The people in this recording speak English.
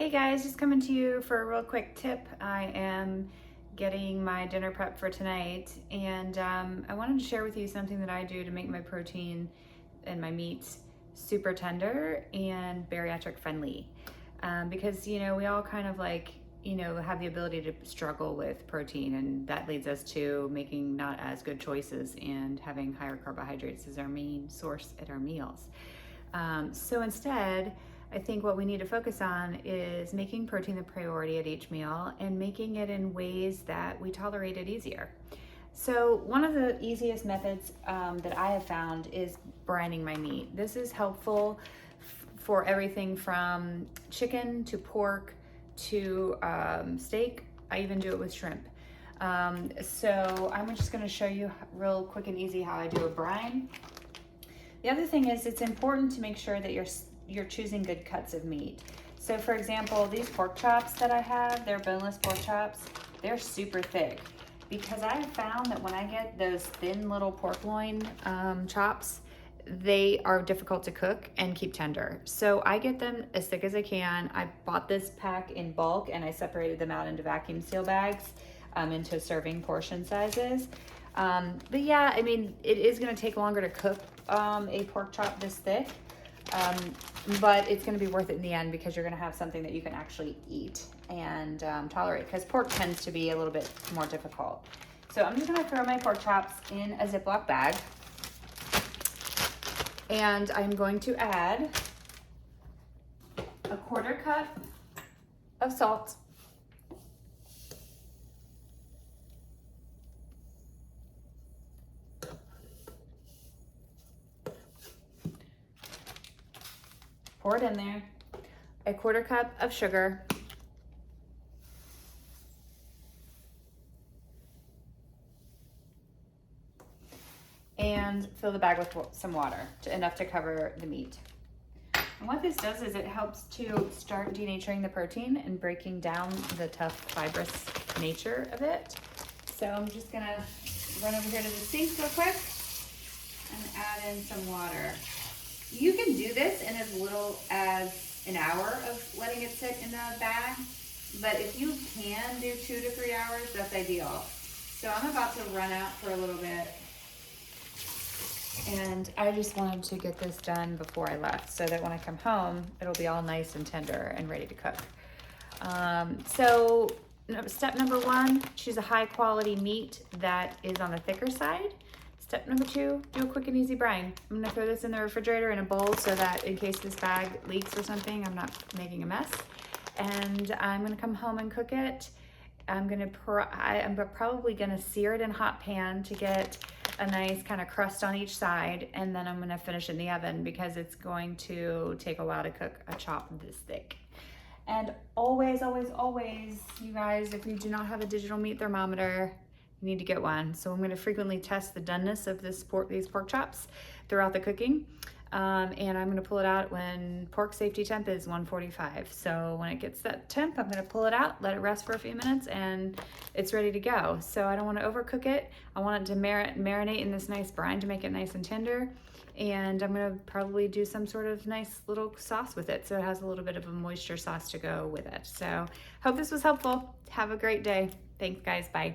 Hey guys, just coming to you for a real quick tip. I am getting my dinner prep for tonight, and I wanted to share with you something that I do to make my protein and my meats super tender and bariatric friendly. Because we all kind of have the ability to struggle with protein, and that leads us to making not as good choices and having higher carbohydrates as our main source at our meals. So instead, I think what we need to focus on is making protein the priority at each meal and making it in ways that we tolerate it easier. So one of the easiest methods that I have found is brining my meat. This is helpful for everything from chicken to pork to steak. I even do it with shrimp. So I'm just going to show you real quick and easy how I do a brine. The other thing is it's important to make sure that you're choosing good cuts of meat. So for example, these pork chops that I have, they're boneless pork chops, they're super thick because I have found that when I get those thin little pork loin chops, they are difficult to cook and keep tender. So I get them as thick as I can. I bought this pack in bulk and I separated them out into vacuum seal bags into serving portion sizes. But yeah, I mean, it is gonna take longer to cook a pork chop this thick, but it's gonna be worth it in the end because you're gonna have something that you can actually eat and tolerate, because pork tends to be a little bit more difficult. So I'm just gonna throw my pork chops in a Ziploc bag, and I'm going to add a 1/4 cup of salt, pour it in there, a 1/4 cup of sugar, and fill the bag with some water, enough to cover the meat. And what this does is it helps to start denaturing the protein and breaking down the tough fibrous nature of it. So I'm just gonna run over here to the sink real quick and add in some water. You can do this in as little as an hour of letting it sit in the bag, but if you can do 2 to 3 hours, that's ideal. So I'm about to run out for a little bit, and I just wanted to get this done before I left so that when I come home, it'll be all nice and tender and ready to cook. So step number 1, choose a high quality meat that is on the thicker side. Step number 2, do a quick and easy brine. I'm gonna throw this in the refrigerator in a bowl so that in case this bag leaks or something, I'm not making a mess. And I'm gonna come home and cook it. I'm probably gonna sear it in a hot pan to get a nice kind of crust on each side, and then I'm gonna finish it in the oven because it's going to take a while to cook a chop this thick. And always, always, always, you guys, if you do not have a digital meat thermometer, you need to get one. So I'm going to frequently test the doneness of these pork chops throughout the cooking. And I'm going to pull it out when pork safety temp is 145. So when it gets that temp, I'm going to pull it out, let it rest for a few minutes, and it's ready to go. So I don't want to overcook it. I want it to marinate in this nice brine to make it nice and tender. And I'm going to probably do some sort of nice little sauce with it so it has a little bit of a moisture sauce to go with it. So hope this was helpful. Have a great day. Thanks guys. Bye.